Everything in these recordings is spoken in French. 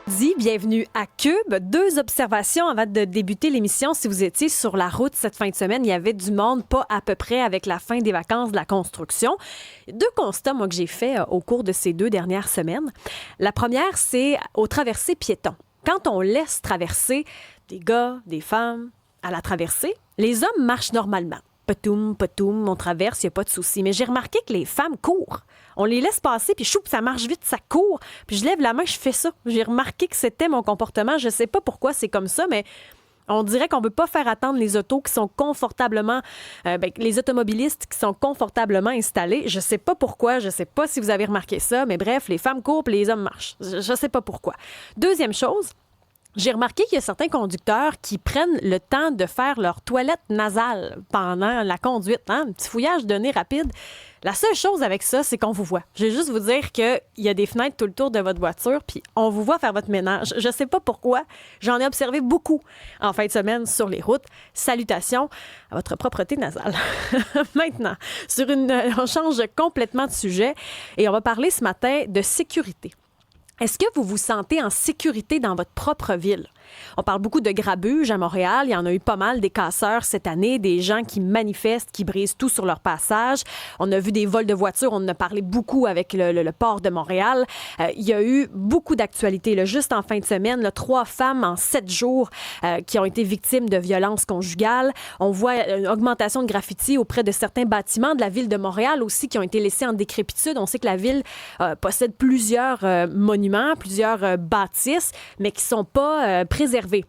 Bienvenue à Cube. 2 observations avant de débuter l'émission. Si vous étiez sur la route cette fin de semaine, il y avait du monde pas à peu près avec la fin des vacances de la construction. 2 constats, moi, que j'ai faits au cours de ces 2 dernières semaines. La première, c'est aux traversées piétons. Quand on laisse traverser des gars, des femmes à la traversée, les hommes marchent normalement. Patoum, patoum, on traverse, il n'y a pas de souci. Mais j'ai remarqué que les femmes courent. On les laisse passer, puis choup, ça marche vite, ça court. Puis je lève la main, je fais ça. J'ai remarqué que c'était mon comportement. Je sais pas pourquoi c'est comme ça, mais on dirait qu'on veut pas faire attendre les autos qui sont confortablement... les automobilistes qui sont confortablement installés. Je sais pas pourquoi, je sais pas si vous avez remarqué ça, mais bref, les femmes courent, puis les hommes marchent. Je sais pas pourquoi. Deuxième chose... J'ai remarqué qu'il y a certains conducteurs qui prennent le temps de faire leur toilette nasale pendant la conduite. Un petit fouillage de nez rapide. La seule chose avec ça, c'est qu'on vous voit. Je vais juste vous dire qu'il y a des fenêtres tout le tour de votre voiture, puis on vous voit faire votre ménage. Je sais pas pourquoi. J'en ai observé beaucoup en fin de semaine sur les routes. Salutations à votre propreté nasale. Maintenant, on change complètement de sujet et on va parler ce matin de sécurité. Est-ce que vous vous sentez en sécurité dans votre propre ville? On parle beaucoup de grabuge à Montréal. Il y en a eu pas mal, des casseurs cette année, des gens qui manifestent, qui brisent tout sur leur passage. On a vu des vols de voitures. On en a parlé beaucoup avec le port de Montréal. Il y a eu beaucoup d'actualités. Là, juste en fin de semaine, 3 femmes en 7 jours qui ont été victimes de violences conjugales. On voit une augmentation de graffitis auprès de certains bâtiments de la ville de Montréal aussi qui ont été laissés en décrépitude. On sait que la ville possède plusieurs monuments, plusieurs bâtisses, mais qui ne sont pas préservés.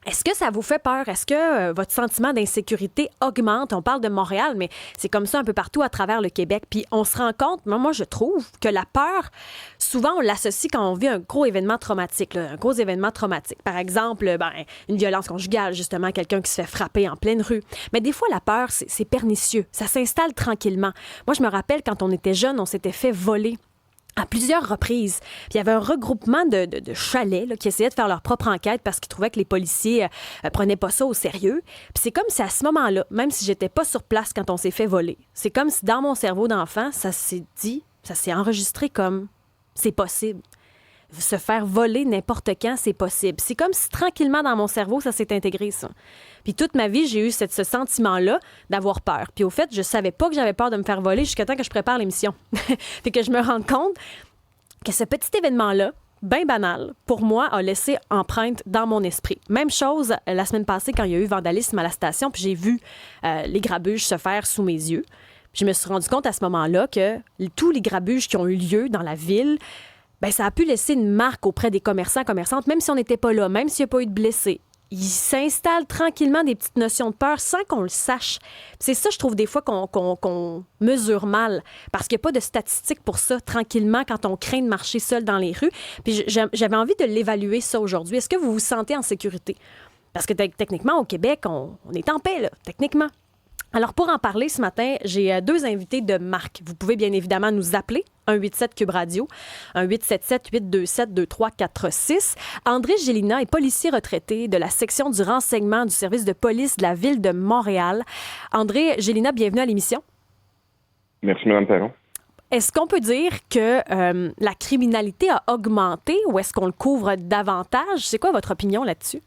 Est-ce que ça vous fait peur? Est-ce que votre sentiment d'insécurité augmente? On parle de Montréal, mais c'est comme ça un peu partout à travers le Québec. Puis on se rend compte, moi je trouve que la peur, souvent on l'associe quand on vit un gros événement traumatique. Un gros événement traumatique. Par exemple, une violence conjugale, justement, quelqu'un qui se fait frapper en pleine rue. Mais des fois, la peur, c'est pernicieux. Ça s'installe tranquillement. Moi, je me rappelle, quand on était jeune, on s'était fait voler à plusieurs reprises. Puis il y avait un regroupement de chalets là, qui essayaient de faire leur propre enquête parce qu'ils trouvaient que les policiers prenaient pas ça au sérieux. Puis c'est comme si à ce moment-là, même si j'étais pas sur place quand on s'est fait voler, c'est comme si dans mon cerveau d'enfant, ça s'est enregistré comme c'est possible. Se faire voler n'importe quand, c'est possible. C'est comme si tranquillement dans mon cerveau, ça s'est intégré, ça. Puis toute ma vie, j'ai eu ce sentiment-là d'avoir peur. Puis au fait, je savais pas que j'avais peur de me faire voler jusqu'à temps que je prépare l'émission. Puis que je me rende compte que ce petit événement-là, bien banal, pour moi, a laissé empreinte dans mon esprit. Même chose la semaine passée quand il y a eu vandalisme à la station, puis j'ai vu les grabuges se faire sous mes yeux. Puis je me suis rendu compte à ce moment-là que tous les grabuges qui ont eu lieu dans la ville, ça a pu laisser une marque auprès des commerçants, commerçantes, même si on n'était pas là, même s'il n'y a pas eu de blessés. Il s'installe tranquillement des petites notions de peur sans qu'on le sache. C'est ça, je trouve, des fois, qu'on mesure mal. Parce qu'il n'y a pas de statistiques pour ça, tranquillement, quand on craint de marcher seul dans les rues. Puis j'avais envie de l'évaluer, ça, aujourd'hui. Est-ce que vous vous sentez en sécurité? Parce que techniquement, au Québec, on est en paix, là, techniquement. Alors, pour en parler ce matin, j'ai 2 invités de marque. Vous pouvez bien évidemment nous appeler, 187 Cube Radio, 1877-827-2346. André Gélina est policier retraité de la section du renseignement du service de police de la ville de Montréal. André Gélina, bienvenue à l'émission. Merci, Mme Perron. Est-ce qu'on peut dire que la criminalité a augmenté ou est-ce qu'on le couvre davantage? C'est quoi votre opinion là-dessus?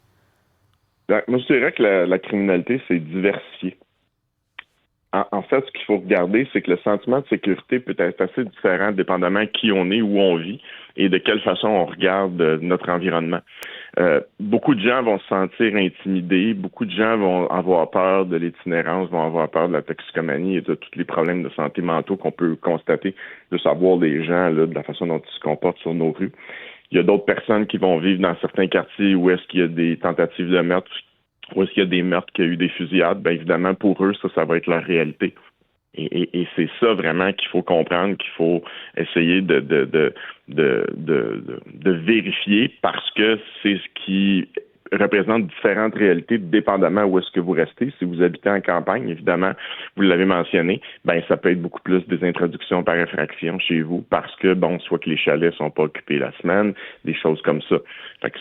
Moi, je dirais que la criminalité, c'est diversifié. En fait, ce qu'il faut regarder, c'est que le sentiment de sécurité peut être assez différent dépendamment qui on est, où on vit et de quelle façon on regarde notre environnement. Beaucoup de gens vont se sentir intimidés, beaucoup de gens vont avoir peur de l'itinérance, vont avoir peur de la toxicomanie et de tous les problèmes de santé mentaux qu'on peut constater de savoir les gens, là, de la façon dont ils se comportent sur nos rues. Il y a d'autres personnes qui vont vivre dans certains quartiers où est-ce qu'il y a des tentatives de meurtre, où est-ce qu'il y a des meurtres, qu'il y a eu des fusillades, bien évidemment, pour eux, ça va être leur réalité. Et c'est ça vraiment qu'il faut comprendre, qu'il faut essayer de vérifier parce que c'est ce qui représente différentes réalités dépendamment où est-ce que vous restez. Si vous habitez en campagne, évidemment, vous l'avez mentionné, ben ça peut être beaucoup plus des introductions par infraction chez vous parce que, soit que les chalets sont pas occupés la semaine, des choses comme ça. Fait que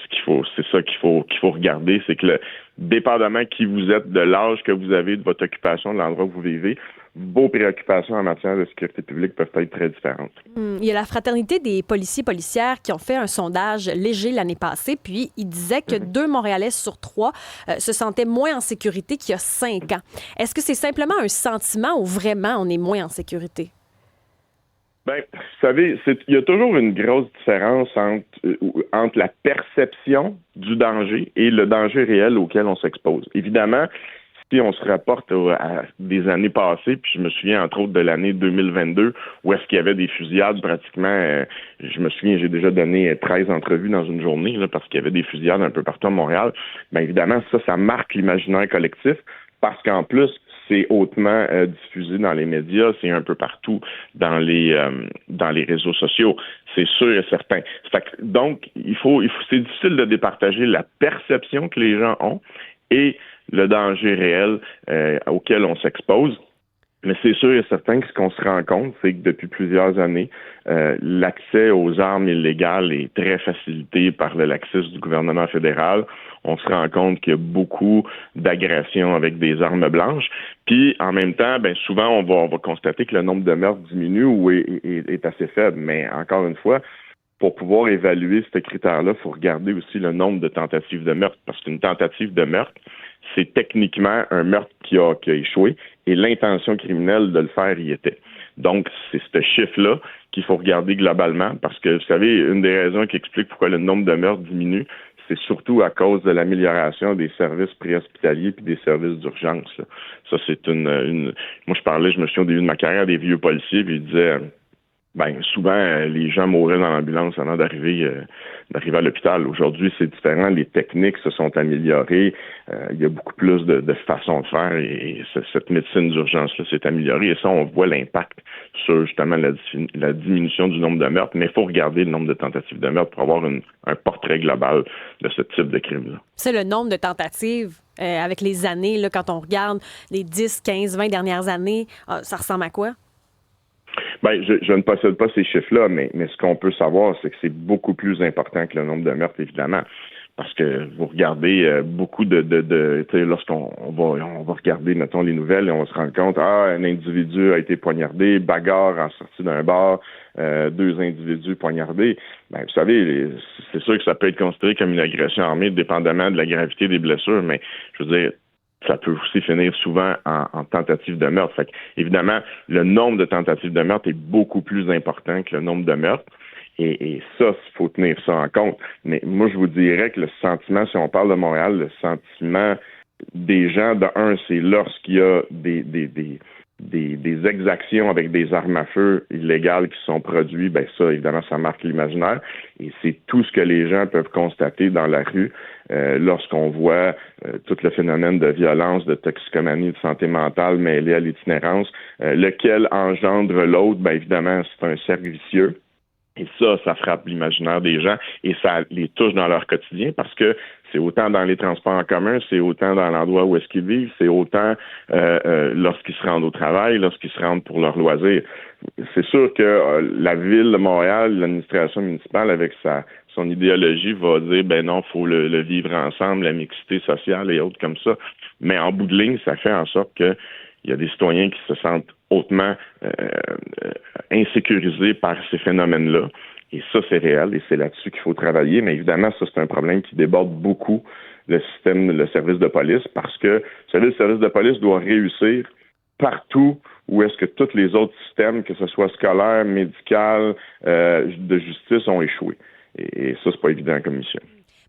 c'est ça qu'il faut regarder, c'est que dépendamment qui vous êtes, de l'âge que vous avez, de votre occupation, de l'endroit où vous vivez, vos préoccupations en matière de sécurité publique peuvent être très différentes. Il y a la Fraternité des policiers-policières qui ont fait un sondage léger l'année passée, puis ils disaient que 2 Montréalais sur 3 se sentaient moins en sécurité qu'il y a 5 ans. Est-ce que c'est simplement un sentiment ou vraiment on est moins en sécurité? Bien, vous savez, il y a toujours une grosse différence entre la perception du danger et le danger réel auquel on s'expose. Évidemment, si on se rapporte à des années passées, puis je me souviens entre autres de l'année 2022, où est-ce qu'il y avait des fusillades pratiquement, je me souviens, j'ai déjà donné 13 entrevues dans une journée, là, parce qu'il y avait des fusillades un peu partout à Montréal. Bien évidemment, ça marque l'imaginaire collectif, parce qu'en plus, c'est hautement diffusé dans les médias, c'est un peu partout dans les réseaux sociaux, c'est sûr et certain. Donc, c'est difficile de départager la perception que les gens ont et le danger réel auquel on s'expose. Mais c'est sûr et certain que ce qu'on se rend compte, c'est que depuis plusieurs années, l'accès aux armes illégales est très facilité par le laxisme du gouvernement fédéral. On se rend compte qu'il y a beaucoup d'agressions avec des armes blanches. Puis, en même temps, ben souvent, on va constater que le nombre de meurtres diminue ou est assez faible. Mais encore une fois, pour pouvoir évaluer ce critère-là, il faut regarder aussi le nombre de tentatives de meurtre. Parce qu'une tentative de meurtre, c'est techniquement un meurtre qui a échoué et l'intention criminelle de le faire y était. Donc, c'est ce chiffre-là qu'il faut regarder globalement parce que, vous savez, une des raisons qui explique pourquoi le nombre de meurtres diminue, c'est surtout à cause de l'amélioration des services préhospitaliers puis des services d'urgence. Là. Ça, c'est une... Moi, je me souviens au début de ma carrière des vieux policiers, puis ils disaient... souvent, les gens mouraient dans l'ambulance avant d'arriver à l'hôpital. Aujourd'hui, c'est différent. Les techniques se sont améliorées. Il y a beaucoup plus de façons de faire et cette médecine d'urgence-là s'est améliorée. Et ça, on voit l'impact sur justement la diminution du nombre de meurtres. Mais il faut regarder le nombre de tentatives de meurtre pour avoir un portrait global de ce type de crime-là. C'est le nombre de tentatives avec les années, là, quand on regarde les 10, 15, 20 dernières années, ça ressemble à quoi? Je ne possède pas ces chiffres-là, mais ce qu'on peut savoir, c'est que c'est beaucoup plus important que le nombre de meurtres, évidemment. Parce que vous regardez beaucoup lorsqu'on va regarder, mettons, les nouvelles et on va se rendre compte, un individu a été poignardé, bagarre en sortie d'un bar, 2 individus poignardés. Vous savez, c'est sûr que ça peut être considéré comme une agression armée, dépendamment de la gravité des blessures, mais je veux dire, ça peut aussi finir souvent en tentative de meurtre. Fait que, évidemment, le nombre de tentatives de meurtre est beaucoup plus important que le nombre de meurtres. Et ça, il faut tenir ça en compte. Mais moi, je vous dirais que le sentiment, si on parle de Montréal, le sentiment des gens, c'est lorsqu'il y a des exactions avec des armes à feu illégales qui sont produites, ça, évidemment, ça marque l'imaginaire. Et c'est tout ce que les gens peuvent constater dans la rue lorsqu'on voit tout le phénomène de violence, de toxicomanie, de santé mentale mêlée à l'itinérance, lequel engendre l'autre, évidemment, c'est un cercle vicieux. Et ça frappe l'imaginaire des gens et ça les touche dans leur quotidien parce que c'est autant dans les transports en commun, c'est autant dans l'endroit où est-ce qu'ils vivent, c'est autant lorsqu'ils se rendent au travail, lorsqu'ils se rendent pour leurs loisirs. C'est sûr que la ville de Montréal, l'administration municipale, avec son idéologie, va dire, non, il faut le vivre ensemble, la mixité sociale et autres comme ça. Mais en bout de ligne, ça fait en sorte que il y a des citoyens qui se sentent hautement insécurisés par ces phénomènes-là. Et ça, c'est réel et c'est là-dessus qu'il faut travailler. Mais évidemment, ça, c'est un problème qui déborde beaucoup le service de police parce que, vous savez, le service de police doit réussir partout où est-ce que tous les autres systèmes, que ce soit scolaire, médical, de justice, ont échoué. Et ça, c'est pas évident comme mission.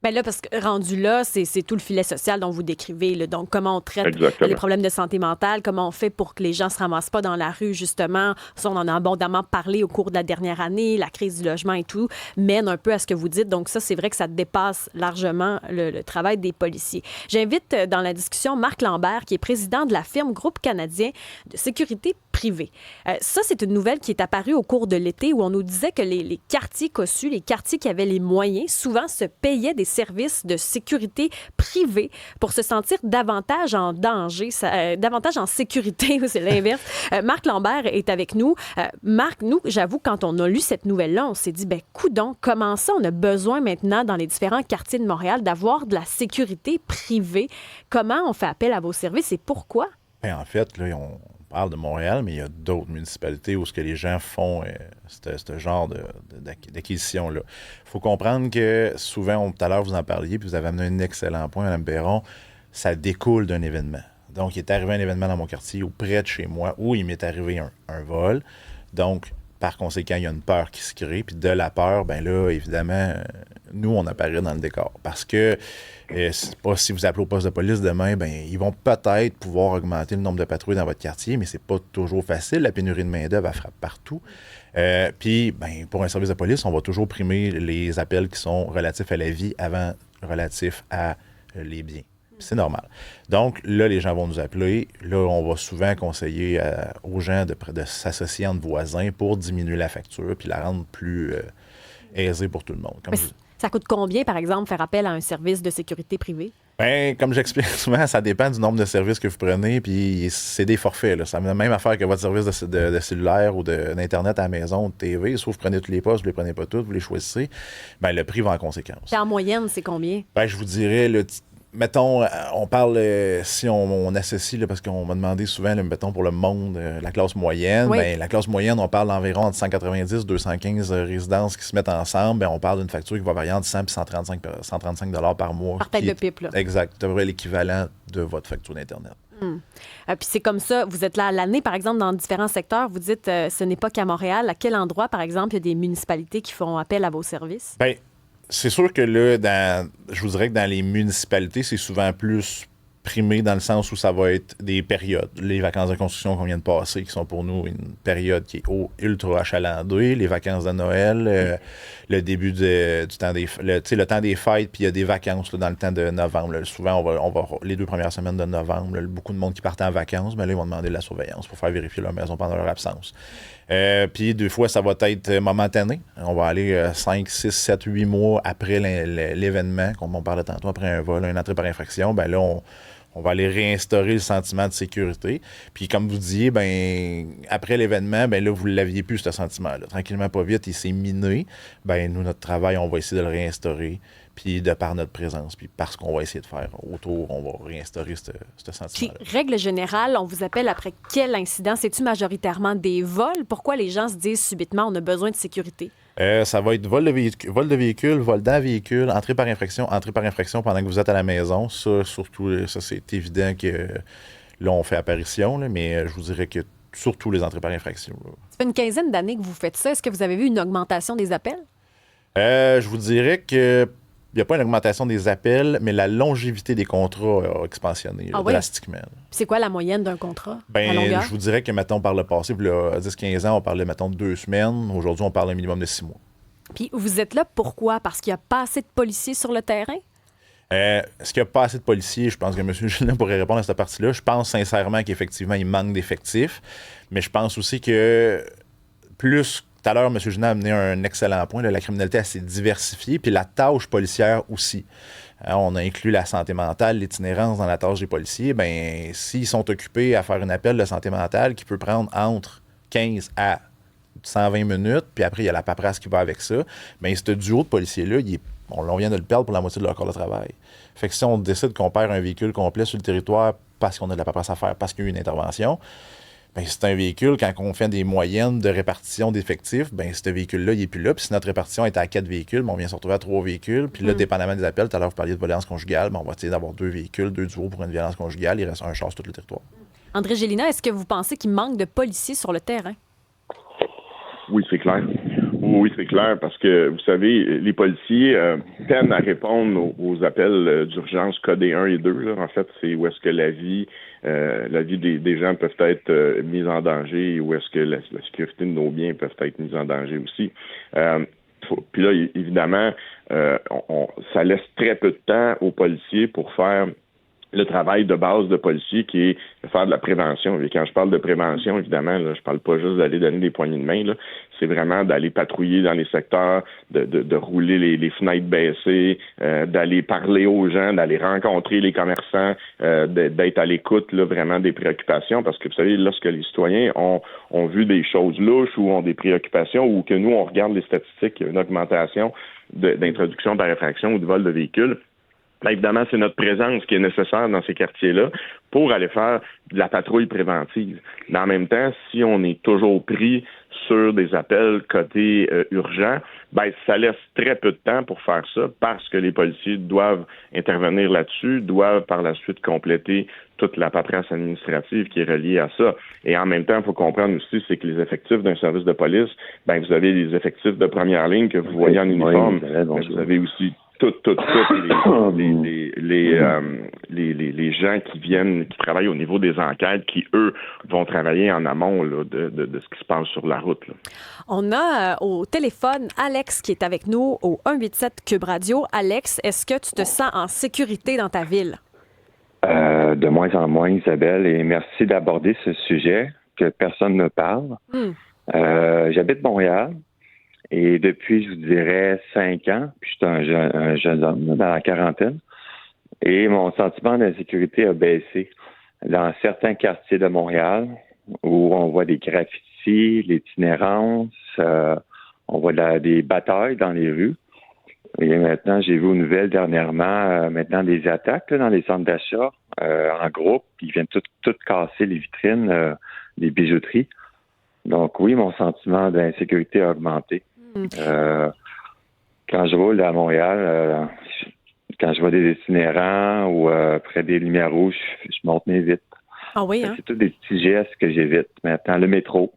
Là, parce que rendu là, c'est tout le filet social dont vous décrivez. Là. Donc, comment on traite les problèmes de santé mentale, comment on fait pour que les gens ne se ramassent pas dans la rue, justement. Ça, on en a abondamment parlé au cours de la dernière année, la crise du logement et tout, mène un peu à ce que vous dites. Donc, ça, c'est vrai que ça dépasse largement le travail des policiers. J'invite dans la discussion Marc Lambert, qui est président de la firme Groupe canadien de sécurité privée. Ça, c'est une nouvelle qui est apparue au cours de l'été où on nous disait que les quartiers cossus, les quartiers qui avaient les moyens, souvent se payaient des services de sécurité privés pour se sentir davantage en danger, davantage en sécurité, c'est l'inverse. Marc Lambert est avec nous. Marc, nous, j'avoue, quand on a lu cette nouvelle-là, on s'est dit, coudonc, comment ça, on a besoin maintenant dans les différents quartiers de Montréal d'avoir de la sécurité privée. Comment on fait appel à vos services et pourquoi? Bien, en fait, là, on parle de Montréal, mais il y a d'autres municipalités où ce que les gens font ce genre d'acquisition-là. Il faut comprendre que souvent, tout à l'heure, vous en parliez, puis vous avez amené un excellent point, Mme Perron, ça découle d'un événement. Donc, il est arrivé un événement dans mon quartier ou près de chez moi où il m'est arrivé un vol. Donc, par conséquent, il y a une peur qui se crée. Puis de la peur, bien là, évidemment, nous, on apparaît dans le décor. Parce que c'est pas si vous appelez au poste de police demain, bien, ils vont peut-être pouvoir augmenter le nombre de patrouilles dans votre quartier, mais c'est pas toujours facile. La pénurie de main-d'œuvre, elle frappe partout. Puis, bien, pour un service de police, on va toujours primer les appels qui sont relatifs à la vie avant relatifs à les biens. C'est normal. Donc, là, les gens vont nous appeler. Là, on va souvent conseiller aux gens de s'associer entre voisins pour diminuer la facture puis la rendre plus aisée pour tout le monde. Ça coûte combien, par exemple, faire appel à un service de sécurité privée? Bien, comme j'explique souvent, ça dépend du nombre de services que vous prenez, puis c'est des forfaits. Là. C'est la même affaire que votre service de cellulaire ou d'Internet à la maison, de TV. Soit vous prenez tous les postes, vous ne les prenez pas tous, vous les choisissez, bien, le prix va en conséquence. Et en moyenne, c'est combien? Bien, je vous dirais, mettons, on parle, si on associe, là, parce qu'on m'a demandé souvent, là, mettons, pour le monde, la classe moyenne, oui. Bien, la classe moyenne, on parle d'environ entre 190 et 215 résidences qui se mettent ensemble. Bien, on parle d'une facture qui va varier entre 100 et 135 $ par mois. Par tête de pipe, là. Exact. C'est à peu près l'équivalent de votre facture d'Internet. Puis c'est comme ça, vous êtes là à l'année, par exemple, dans différents secteurs. Vous dites, ce n'est pas qu'à Montréal. À quel endroit, par exemple, il y a des municipalités qui font appel à vos services? Bien, c'est sûr que là, je vous dirais que dans les municipalités, c'est souvent plus primé dans le sens où ça va être des périodes. Les vacances de construction qu'on vient de passer, qui sont pour nous une période qui est ultra achalandée, les vacances de Noël, le début du temps le temps des fêtes, puis il y a des vacances là, dans le temps de novembre. Là. Souvent, on va les 2 premières semaines de novembre, là, beaucoup de monde qui partent en vacances, mais là, ils vont demander de la surveillance pour faire vérifier leur maison pendant leur absence. Puis 2 fois, ça va être momentané. On va aller 5, 6, 7, 8 mois après l'événement, comme on parlait tantôt, après un vol, une entrée par infraction, bien là, on va aller réinstaurer le sentiment de sécurité. Puis comme vous disiez, ben après l'événement, ben là, vous ne l'aviez plus, ce sentiment-là. Tranquillement, pas vite, il s'est miné. Ben nous, notre travail, on va essayer de le réinstaurer. Puis de par notre présence, puis parce qu'on va essayer de faire autour, on va réinstaurer ce sentiment-là. Puis, règle générale, on vous appelle après quel incident? C'est-tu majoritairement des vols? Pourquoi les gens se disent subitement on a besoin de sécurité? Ça va être vol de véhicule, vol d'un véhicule, entrée par infraction pendant que vous êtes à la maison. Ça, surtout, ça, c'est évident que là, on fait apparition, là, mais je vous dirais que surtout les entrées par infraction. Là. Ça fait une quinzaine d'années que vous faites ça. Est-ce que vous avez vu une augmentation des appels? Je vous dirais que il n'y a pas une augmentation des appels, mais la longévité des contrats a expansionné drastiquement. Là. C'est quoi la moyenne d'un contrat? Je vous dirais que, mettons, par le passé, il y a 10-15 ans, on parlait, mettons, de 2 semaines. Aujourd'hui, on parle d'un minimum de 6 mois. Puis vous êtes là pourquoi? Parce qu'il n'y a pas assez de policiers sur le terrain? Est-ce qu'il n'y a pas assez de policiers? Je pense que M. Gélin pourrait répondre à cette partie-là. Je pense sincèrement qu'effectivement, il manque d'effectifs. Mais je pense aussi que plus... Tout à l'heure, M. Gélin a amené un excellent point. Là, la criminalité s'est diversifiée, puis la tâche policière aussi. On a inclus la santé mentale, l'itinérance dans la tâche des policiers. Bien, s'ils sont occupés à faire un appel de santé mentale qui peut prendre entre 15 à 120 minutes, puis après, il y a la paperasse qui va avec ça, bien, ce duo de policiers-là, on vient de le perdre pour la moitié de leur corps de travail. Fait que si on décide qu'on perd un véhicule complet sur le territoire parce qu'on a de la paperasse à faire, parce qu'il y a eu une intervention, bien, c'est un véhicule, quand on fait des moyennes de répartition d'effectifs, bien, ce véhicule-là, il n'est plus là. Puis si notre répartition est à 4 véhicules, bien, on vient se retrouver à 3 véhicules. Puis là, dépendamment des appels, tout à l'heure, vous parliez de violence conjugale, bien, on va essayer d'avoir 2 véhicules, 2 duos pour une violence conjugale. Il reste un char sur tout le territoire. André Gélina, est-ce que vous pensez qu'il manque de policiers sur le terrain? Oui, c'est clair. Oui, c'est clair, parce que, vous savez, les policiers peinent à répondre aux appels d'urgence codés 1 et 2. Là. En fait, c'est où est-ce que la vie des gens peut être mise en danger, ou est-ce que la sécurité de nos biens peut être mise en danger aussi. Puis là, évidemment, ça laisse très peu de temps aux policiers pour faire le travail de base de policier qui est de faire de la prévention. Et quand je parle de prévention, évidemment, là, je parle pas juste d'aller donner des poignées de main, là. C'est vraiment d'aller patrouiller dans les secteurs, de rouler les fenêtres baissées, d'aller parler aux gens, d'aller rencontrer les commerçants, d'être à l'écoute là, vraiment des préoccupations. Parce que vous savez, lorsque les citoyens ont vu des choses louches ou ont des préoccupations ou que nous, on regarde les statistiques, il y a une augmentation d'introduction par effraction ou de vol de véhicules, bien, évidemment, c'est notre présence qui est nécessaire dans ces quartiers-là pour aller faire de la patrouille préventive. Mais en même temps, si on est toujours pris sur des appels côté urgent, ben ça laisse très peu de temps pour faire ça parce que les policiers doivent intervenir là-dessus, doivent par la suite compléter toute la paperasse administrative qui est reliée à ça. Et en même temps, il faut comprendre aussi, c'est que les effectifs d'un service de police, ben vous avez les effectifs de première ligne que vous voyez en uniforme, mais vous avez aussi toutes les gens qui travaillent au niveau des enquêtes, qui, eux, vont travailler en amont là, de ce qui se passe sur la route. Là. On a au téléphone Alex qui est avec nous au 187 Cube Radio. Alex, est-ce que tu te sens en sécurité dans ta ville? De moins en moins, Isabelle, et merci d'aborder ce sujet que personne ne parle. J'habite Montréal. Et depuis, je vous dirais, 5 ans, puis je suis un jeune homme dans la quarantaine, et mon sentiment d'insécurité a baissé. Dans certains quartiers de Montréal, où on voit des graffitis, l'itinérance, on voit des batailles dans les rues. Et maintenant, j'ai vu aux nouvelles dernièrement, maintenant des attaques là, dans les centres d'achat en groupe. Ils viennent tout casser les vitrines des bijouteries. Donc oui, mon sentiment d'insécurité a augmenté. Quand je roule à Montréal, quand je vois des itinérants ou près des lumières rouges, je monte mes vitres. Ah oui, hein? C'est tous des petits gestes que j'évite. Maintenant, le métro,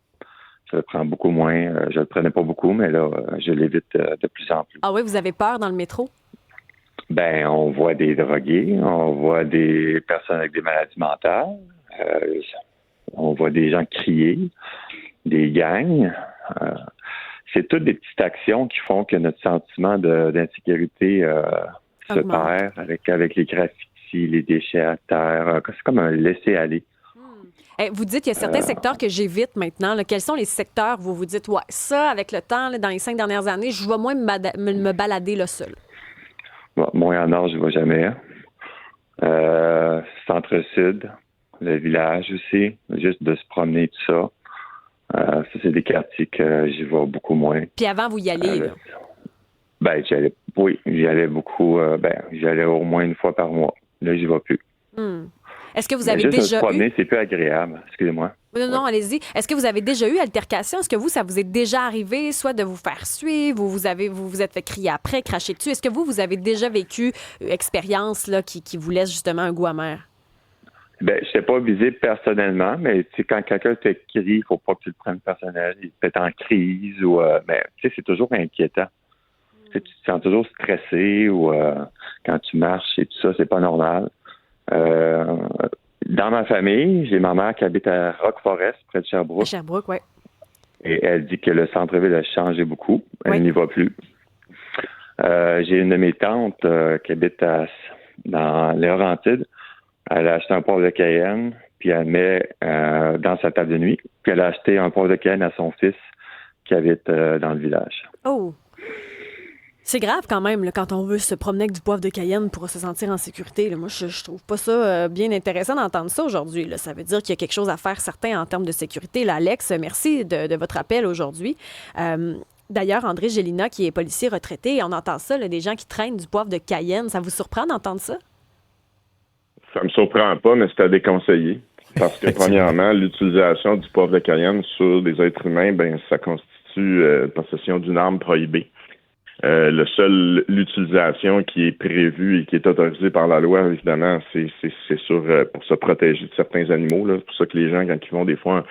je le prends beaucoup moins. Je le prenais pas beaucoup, mais là, je l'évite de plus en plus. Ah oui, vous avez peur dans le métro? Ben, on voit des drogués, on voit des personnes avec des maladies mentales, on voit des gens crier, des gangs. C'est toutes des petites actions qui font que notre sentiment d'insécurité se perd avec les graffitis, les déchets à terre. C'est comme un laisser-aller. Vous dites qu'il y a certains secteurs que j'évite maintenant. Là. Quels sont les secteurs où vous dites, ouais, ça, avec le temps, là, dans les 5 dernières années, je vais moins me balader là seul? Bon, Montréal-Nord, je ne vais jamais. Centre-Sud, le village aussi, juste de se promener, tout ça. Ça, c'est des quartiers que j'y vais beaucoup moins. Puis avant, vous y allez, là? Ben, j'y allais beaucoup. J'y allais au moins une fois par mois. Là, j'y vais plus. Est-ce que vous avez juste déjà se promener, eu... c'est plus agréable. Excusez-moi. Non, allez-y. Est-ce que vous avez déjà eu altercation? Est-ce que ça vous est déjà arrivé, soit de vous faire suivre, ou vous êtes fait crier après, cracher dessus? Est-ce que vous avez déjà vécu une expérience là, qui vous laisse justement un goût amer? Ben, je ne sais pas visé personnellement, mais quand quelqu'un te crie, il ne faut pas que tu le prennes personnel. Il peut être en crise ou c'est toujours inquiétant. Tu te sens toujours stressé ou quand tu marches et tout ça, c'est pas normal. Dans ma famille, j'ai ma mère qui habite à Rock Forest, près de Sherbrooke. À Sherbrooke, oui. Et elle dit que le centre-ville a changé beaucoup. Elle n'y va plus. J'ai une de mes tantes qui habite dans les Laurentides. Elle a acheté un poivre de Cayenne, puis elle met dans sa table de nuit. Puis elle a acheté un poivre de Cayenne à son fils qui habite dans le village. Oh! C'est grave quand même, là, quand on veut se promener avec du poivre de Cayenne pour se sentir en sécurité. Là. Moi, je trouve pas ça bien intéressant d'entendre ça aujourd'hui. Là. Ça veut dire qu'il y a quelque chose à faire certain en termes de sécurité. Là, Alex, merci de votre appel aujourd'hui. D'ailleurs, André Gélina, qui est policier retraité, on entend ça, là, des gens qui traînent du poivre de Cayenne. Ça vous surprend d'entendre ça? Ça me surprend pas, mais c'est à déconseiller. Parce que, premièrement, l'utilisation du poivre de Cayenne sur des êtres humains, ben ça constitue possession d'une arme prohibée. L'utilisation qui est prévue et qui est autorisée par la loi, évidemment, c'est pour se protéger de certains animaux. Là. C'est pour ça que les gens, quand ils vont des fois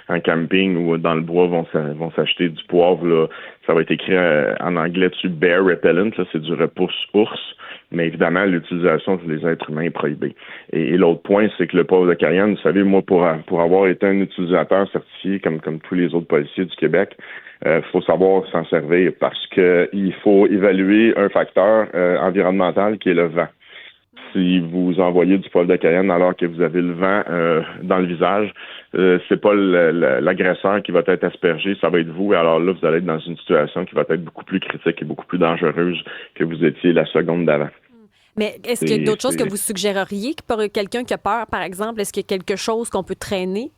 en camping ou dans le bois, vont s'acheter du poivre. Là. Ça va être écrit en anglais dessus Bear Repellent, là, c'est du repousse-ours. Mais évidemment, l'utilisation sur les êtres humains est prohibée. Et l'autre point, c'est que le poivre de Cayenne, vous savez, moi, pour avoir été un utilisateur certifié comme tous les autres policiers du Québec, faut savoir s'en servir parce que il faut évaluer un facteur environnemental qui est le vent. si vous envoyez du poivre de Cayenne alors que vous avez le vent dans le visage, c'est pas l'agresseur qui va être aspergé, ça va être vous. Et alors là, vous allez être dans une situation qui va être beaucoup plus critique et beaucoup plus dangereuse que vous étiez la seconde d'avant. Mais est-ce qu'il y a d'autres choses que vous suggéreriez pour quelqu'un qui a peur, par exemple? Est-ce qu'il y a quelque chose qu'on peut traîner?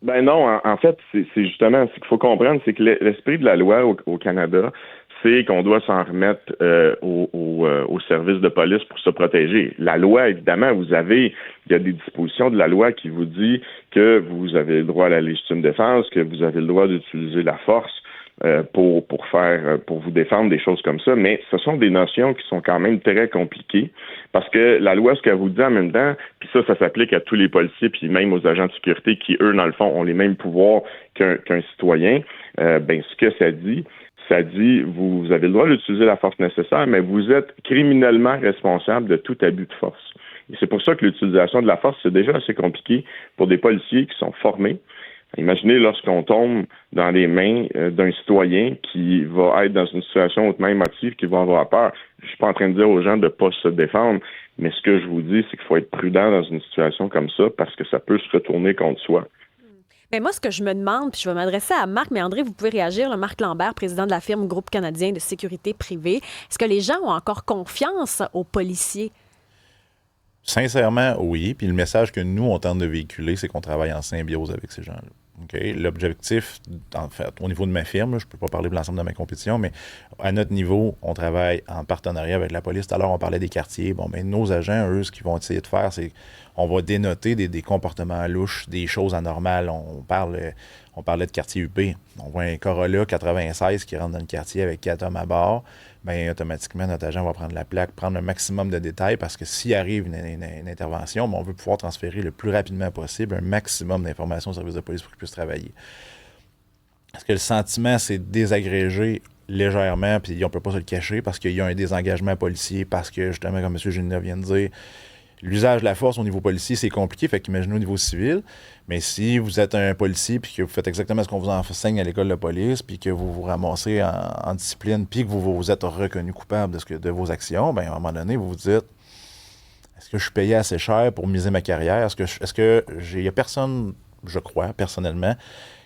Ben non, en fait, c'est justement ce qu'il faut comprendre, c'est que l'esprit de la loi au Canada, c'est qu'on doit s'en remettre aux services de police pour se protéger. La loi, évidemment, il y a des dispositions de la loi qui vous dit que vous avez le droit à la légitime défense, que vous avez le droit d'utiliser la force pour vous défendre, des choses comme ça, mais ce sont des notions qui sont quand même très compliquées parce que la loi, ce qu'elle vous dit en même temps, puis ça s'applique à tous les policiers puis même aux agents de sécurité qui, eux, dans le fond, ont les mêmes pouvoirs qu'un citoyen, ce que ça dit, vous avez le droit d'utiliser la force nécessaire, mais vous êtes criminellement responsable de tout abus de force. Et c'est pour ça que l'utilisation de la force, c'est déjà assez compliqué pour des policiers qui sont formés. Imaginez lorsqu'on tombe dans les mains d'un citoyen qui va être dans une situation hautement émotive, qui va avoir peur. Je suis pas en train de dire aux gens de pas se défendre, mais ce que je vous dis, c'est qu'il faut être prudent dans une situation comme ça parce que ça peut se retourner contre soi. Mais moi, ce que je me demande, puis je vais m'adresser à Marc, mais André, vous pouvez réagir, là, Marc Lambert, président de la firme Groupe canadien de sécurité privée. Est-ce que les gens ont encore confiance aux policiers? Sincèrement, oui. Puis le message que nous, on tente de véhiculer, c'est qu'on travaille en symbiose avec ces gens-là. Okay? L'objectif, en fait, au niveau de ma firme, là, je ne peux pas parler de l'ensemble de ma compétition, mais à notre niveau, on travaille en partenariat avec la police. Tout à l'heure, on parlait des quartiers. Bon, mais nos agents, eux, ce qu'ils vont essayer de faire, c'est on va dénoter des comportements louches, des choses anormales. On parlait de quartier UP. On voit un Corolla 96 qui rentre dans le quartier avec 4 hommes à bord. Bien, automatiquement, notre agent va prendre la plaque, prendre un maximum de détails parce que s'il arrive une intervention, on veut pouvoir transférer le plus rapidement possible un maximum d'informations au service de police pour qu'ils puissent travailler. Est-ce que le sentiment, c'est désagrégé légèrement, puis on ne peut pas se le cacher parce qu'il y a un désengagement policier, parce que, justement, comme M. Gélinas vient de dire, l'usage de la force au niveau policier, c'est compliqué, fait qu'imaginez au niveau civil, mais si vous êtes un policier puis que vous faites exactement ce qu'on vous enseigne à l'école de police, puis que vous vous ramassez en discipline, puis que vous êtes reconnu coupable de vos actions, bien, à un moment donné, vous vous dites, est-ce que je suis payé assez cher pour miser ma carrière? Il y a personne, je crois, personnellement,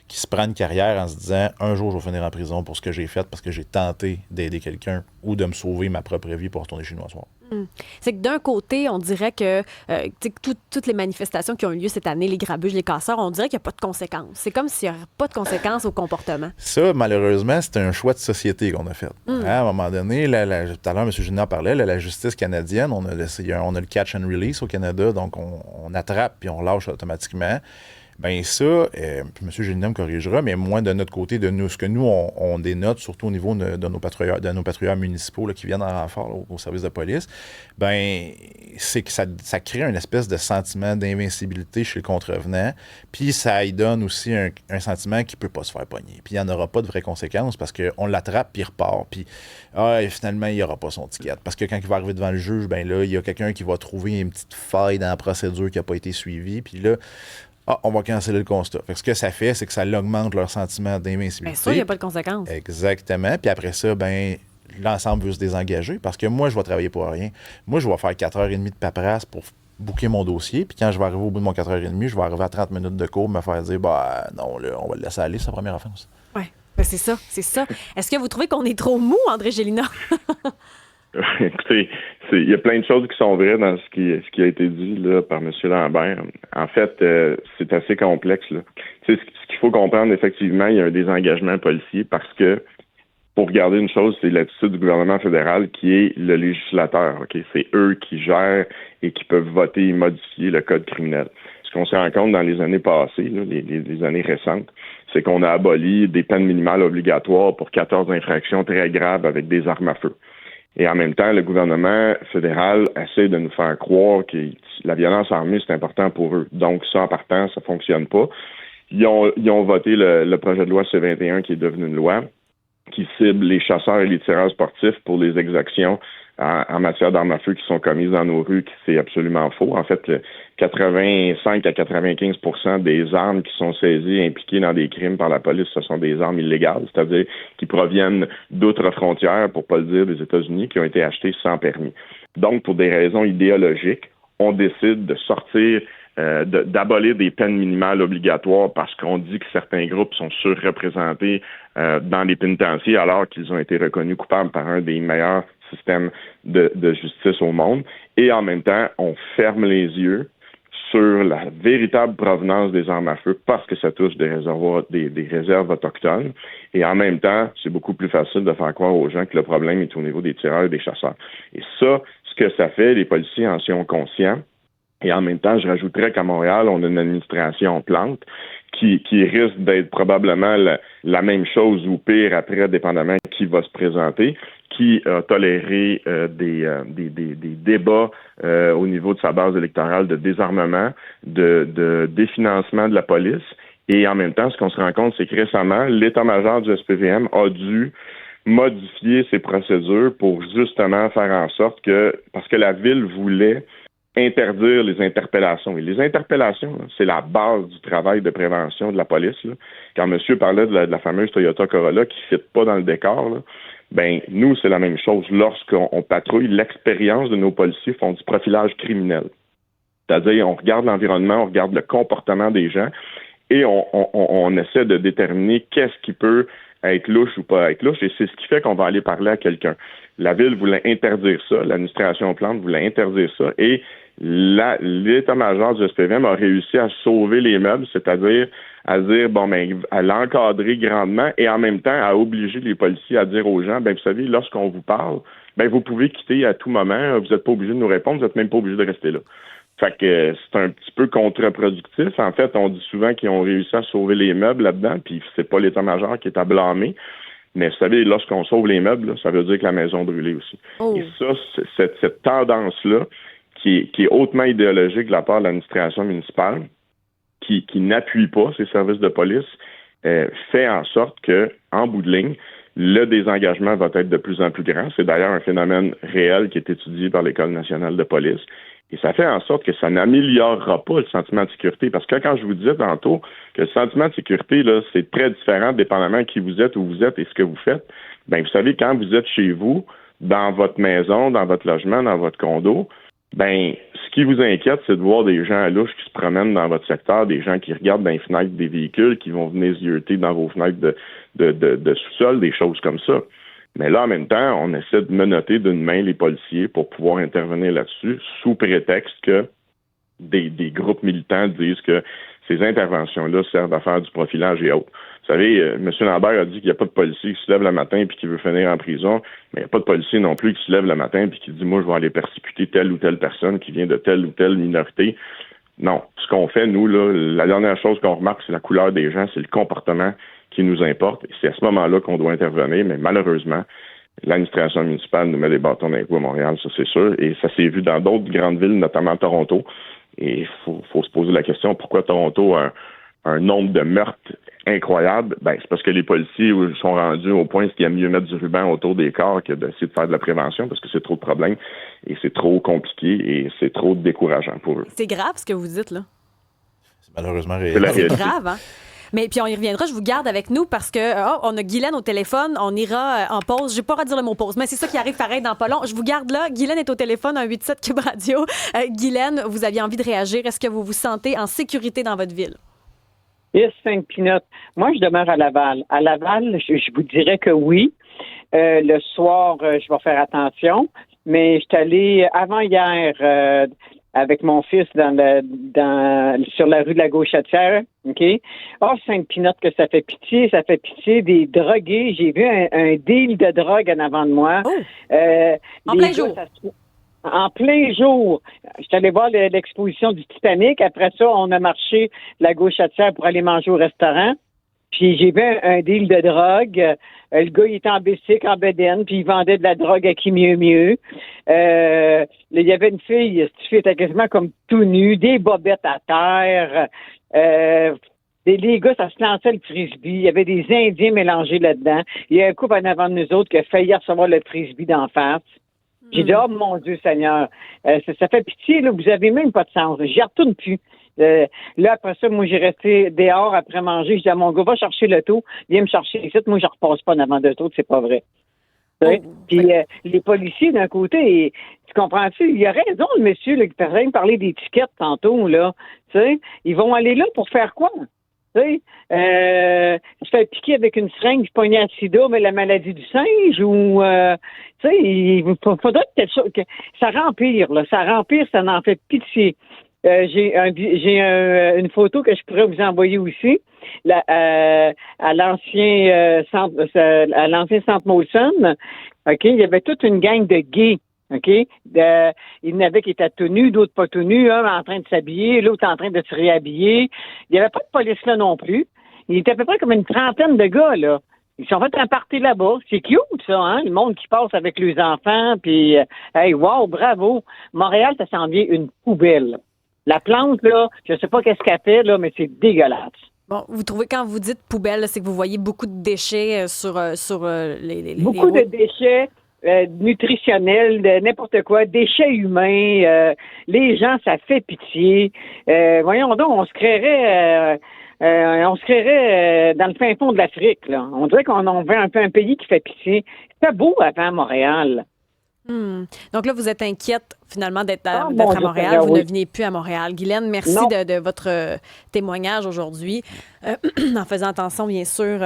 qui se prend une carrière en se disant « Un jour, je vais finir en prison pour ce que j'ai fait parce que j'ai tenté d'aider quelqu'un ou de me sauver ma propre vie pour retourner chez nous ce soir. » C'est que d'un côté, on dirait que toutes les manifestations qui ont eu lieu cette année, les grabuges, les casseurs, on dirait qu'il n'y a pas de conséquences. C'est comme s'il n'y avait pas de conséquences au comportement. Ça, malheureusement, c'est un choix de société qu'on a fait. À un moment donné, tout à l'heure, M. Gélinas parlait, la justice canadienne, on a le catch and release au Canada, donc on attrape puis on lâche automatiquement. Bien ça, M. Gélinas me corrigera, mais moi, de notre côté, ce que nous, on dénote, surtout au niveau de nos patrouilleurs municipaux là, qui viennent en renfort là, au service de police, bien, c'est que ça crée une espèce de sentiment d'invincibilité chez le contrevenant, puis ça y donne aussi un sentiment qu'il ne peut pas se faire pogner. Puis il n'y en aura pas de vraies conséquences parce qu'on l'attrape, puis il repart, puis finalement, il n'aura pas son ticket. Parce que quand il va arriver devant le juge, bien là, il y a quelqu'un qui va trouver une petite faille dans la procédure qui n'a pas été suivie, puis là, on va canceller le constat. Fait que ce que ça fait, c'est que ça augmente leur sentiment d'invincibilité. Bien sûr, il n'y a pas de conséquences. Exactement. Puis après ça, l'ensemble veut se désengager parce que moi, je vais travailler pour rien. Moi, je vais faire 4h30 de paperasse pour booker mon dossier. Puis quand je vais arriver au bout de mon 4h30, je vais arriver à 30 minutes de cours, me faire dire, non, là, on va le laisser aller, c'est sa première offense. Oui, c'est ça. Est-ce que vous trouvez qu'on est trop mou, André Gélinas? Écoutez, il y a plein de choses qui sont vraies dans ce qui a été dit là, par M. Lambert. En fait, c'est assez complexe. Là. Ce qu'il faut comprendre, effectivement, il y a un désengagement policier parce que, pour regarder une chose, c'est l'attitude du gouvernement fédéral qui est le législateur. Okay? C'est eux qui gèrent et qui peuvent voter et modifier le code criminel. Ce qu'on se rend compte dans les années passées, là, les années récentes, c'est qu'on a aboli des peines minimales obligatoires pour 14 infractions très graves avec des armes à feu. Et en même temps, le gouvernement fédéral essaie de nous faire croire que la violence armée, c'est important pour eux. Donc, ça, en partant, ça fonctionne pas. Ils ont voté le projet de loi C-21 qui est devenu une loi, qui cible les chasseurs et les tireurs sportifs pour les exactions en matière d'armes à feu qui sont commises dans nos rues, qui c'est absolument faux. En fait, 85 à 95% des armes qui sont saisies et impliquées dans des crimes par la police, ce sont des armes illégales, c'est-à-dire qui proviennent d'autres frontières, pour pas le dire, des États-Unis, qui ont été achetées sans permis. Donc, pour des raisons idéologiques, on décide de sortir, d'abolir des peines minimales obligatoires parce qu'on dit que certains groupes sont surreprésentés dans les pénitenciers alors qu'ils ont été reconnus coupables par un des meilleurs systèmes de justice au monde. Et en même temps, on ferme les yeux sur la véritable provenance des armes à feu parce que ça touche des réservoirs, des réserves autochtones. Et en même temps, c'est beaucoup plus facile de faire croire aux gens que le problème est au niveau des tireurs et des chasseurs. Et ça, ce que ça fait, les policiers en sont conscients. Et en même temps, je rajouterais qu'à Montréal, on a une administration plante qui risque d'être probablement la même chose ou pire après, dépendamment qui va se présenter, qui a toléré des débats au niveau de sa base électorale de désarmement, de définancement de la police. Et en même temps, ce qu'on se rend compte, c'est que récemment, l'état-major du SPVM a dû modifier ses procédures pour justement faire en sorte que, parce que la ville voulait interdire les interpellations. Et les interpellations, là, c'est la base du travail de prévention de la police. Là. Quand monsieur parlait de la fameuse Toyota Corolla qui ne fit pas dans le décor, là, ben nous, c'est la même chose. Lorsqu'on patrouille, l'expérience de nos policiers font du profilage criminel. C'est-à-dire, on regarde l'environnement, on regarde le comportement des gens et on essaie de déterminer qu'est-ce qui peut être louche ou pas être louche, et c'est ce qui fait qu'on va aller parler à quelqu'un. La ville voulait interdire ça, l'administration Plante voulait interdire ça, et l'état-major du SPVM a réussi à sauver les meubles, c'est-à-dire à dire, à l'encadrer grandement, et en même temps à obliger les policiers à dire aux gens, vous savez, lorsqu'on vous parle, vous pouvez quitter à tout moment, vous n'êtes pas obligé de nous répondre, vous n'êtes même pas obligé de rester là. Fait que c'est un petit peu contre-productif. En fait, on dit souvent qu'ils ont réussi à sauver les meubles là-dedans, puis c'est pas l'état-major qui est à blâmer. Mais vous savez, lorsqu'on sauve les meubles, là, ça veut dire que la maison est brûlée aussi. Oh. Et ça, cette tendance-là, qui est hautement idéologique de la part de l'administration municipale, qui n'appuie pas ces services de police, fait en sorte que, en bout de ligne, le désengagement va être de plus en plus grand. C'est d'ailleurs un phénomène réel qui est étudié par l'École nationale de police. Et ça fait en sorte que ça n'améliorera pas le sentiment de sécurité. Parce que quand je vous disais tantôt que le sentiment de sécurité, là, c'est très différent dépendamment de qui vous êtes, où vous êtes et ce que vous faites. Vous savez, quand vous êtes chez vous, dans votre maison, dans votre logement, dans votre condo, ce qui vous inquiète, c'est de voir des gens à louche qui se promènent dans votre secteur, des gens qui regardent dans les fenêtres des véhicules, qui vont venir zioter dans vos fenêtres de sous-sol, des choses comme ça. Mais là, en même temps, on essaie de menotter d'une main les policiers pour pouvoir intervenir là-dessus, sous prétexte que des groupes militants disent que ces interventions-là servent à faire du profilage et autres. Vous savez, M. Lambert a dit qu'il n'y a pas de policier qui se lève le matin et qui veut finir en prison, mais il n'y a pas de policier non plus qui se lève le matin et qui dit « Moi, je vais aller persécuter telle ou telle personne qui vient de telle ou telle minorité ». Non. Ce qu'on fait, nous, là, la dernière chose qu'on remarque, c'est la couleur des gens, c'est le comportement qui nous importe. Et c'est à ce moment-là qu'on doit intervenir, mais malheureusement, l'administration municipale nous met des bâtons dans les roues à Montréal, ça c'est sûr, et ça s'est vu dans d'autres grandes villes, notamment Toronto. Et il faut se poser la question, pourquoi Toronto a un nombre de meurtres incroyable? C'est parce que les policiers sont rendus au point qu'il y a mieux mettre du ruban autour des corps que d'essayer de faire de la prévention, parce que c'est trop de problèmes, et c'est trop compliqué, et c'est trop décourageant pour eux. C'est grave ce que vous dites, là. C'est malheureusement réel. C'est grave, hein? Mais puis on y reviendra, je vous garde avec nous parce que on a Guylaine au téléphone, on ira en pause. J'ai pas le droit de dire le mot pause, mais c'est ça qui arrive pareil dans pas long. Je vous garde là. Guylaine est au téléphone, 187 Cube Radio. Guylaine, vous aviez envie de réagir. Est-ce que vous vous sentez en sécurité dans votre ville? Yes, 5 pinottes. Moi, je demeure à Laval. À Laval, je vous dirais que oui. Le soir, je vais faire attention. Mais je suis allée avant hier avec mon fils sur la rue de la Gauchetière, OK? Oh, Sainte-Pinotte, que ça fait pitié des drogués. J'ai vu un deal de drogue en avant de moi. Oh. En plein jour. En plein jour. Je suis allée voir l'exposition du Titanic. Après ça, on a marché la Gauchetière pour aller manger au restaurant. Puis j'ai vu un deal de drogue. Le gars, il était en bicycle, en bedaine, puis il vendait de la drogue à qui mieux. Il y avait une fille, cette fille était quasiment comme tout nue, des bobettes à terre. Les gars, ça se lançait le frisbee. Il y avait des Indiens mélangés là-dedans. Il y a un couple en avant de nous autres qui a failli recevoir le frisbee d'en face. J'ai dit, oh mon Dieu Seigneur, ça fait pitié, là, vous avez même pas de sens. J'y retourne plus. Là, après ça, moi, j'ai resté dehors après manger. Je dis à mon gars, va chercher l'auto, viens me chercher ici. Moi, je repasse pas en avant d'auto, c'est pas vrai. Puis les policiers, d'un côté, comprends-tu? Il a raison, le monsieur, là, qui t'a rien parlé d'étiquette tantôt, là. Tu sais, ils vont aller là pour faire quoi? Tu sais, se faire piquer avec une seringue pognée à sida, mais la maladie du singe, ou, tu sais, il faudrait que ça rempire, là. Ça rempire, ça n'en fait pitié. J'ai une photo que je pourrais vous envoyer aussi à l'ancien centre Molson. OK, il y avait toute une gang de gays. OK? Il y en avait qui étaient tout nus, d'autres pas tout nus, un en train de s'habiller, l'autre en train de se réhabiller. Il n'y avait pas de police là non plus. Il était à peu près comme une trentaine de gars, là. Ils sont fait un party là-bas. C'est cute, ça, hein? Le monde qui passe avec les enfants, puis hey, wow, bravo. Montréal, ça s'en vient une poubelle. La plante, là, je sais pas qu'est-ce qu'elle fait, là, mais c'est dégueulasse. Bon, vous trouvez, quand vous dites poubelle, là, c'est que vous voyez beaucoup de déchets sur les beaucoup de déchets nutritionnels, de n'importe quoi, déchets humains. Les gens, ça fait pitié. Voyons donc, on se créerait dans le fin fond de l'Afrique, là. On dirait qu'on veut un peu un pays qui fait pitié. C'était beau avant Montréal. Donc là, vous êtes inquiète finalement d'être à Dieu, Montréal. Vous oui. ne venez plus à Montréal. Guylaine, merci de votre témoignage aujourd'hui, en faisant attention, bien sûr,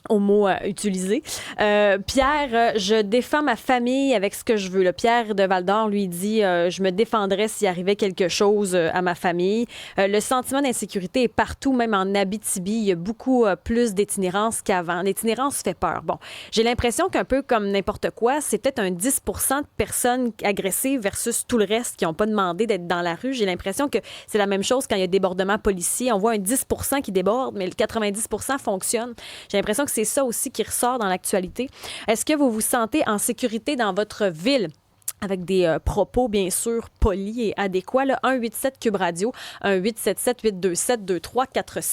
aux mots utilisés. Pierre, je défends ma famille avec ce que je veux. Le Pierre de Val-d'Or lui dit je me défendrais s'il arrivait quelque chose à ma famille. Le sentiment d'insécurité est partout, même en Abitibi. Il y a beaucoup plus d'itinérance qu'avant. L'itinérance fait peur. Bon, j'ai l'impression qu'un peu comme n'importe quoi, c'est peut-être un 10 de personnes agressées versus tout le reste qui n'ont pas demandé d'être dans la rue. J'ai l'impression que c'est la même chose quand il y a débordement policier. On voit un 10 qui déborde, mais le 90 fonctionne. J'ai l'impression que c'est ça aussi qui ressort dans l'actualité. Est-ce que vous vous sentez en sécurité dans votre ville? Avec des propos, bien sûr, polis et adéquats. 187 Cube Radio, 1-877-827-2346.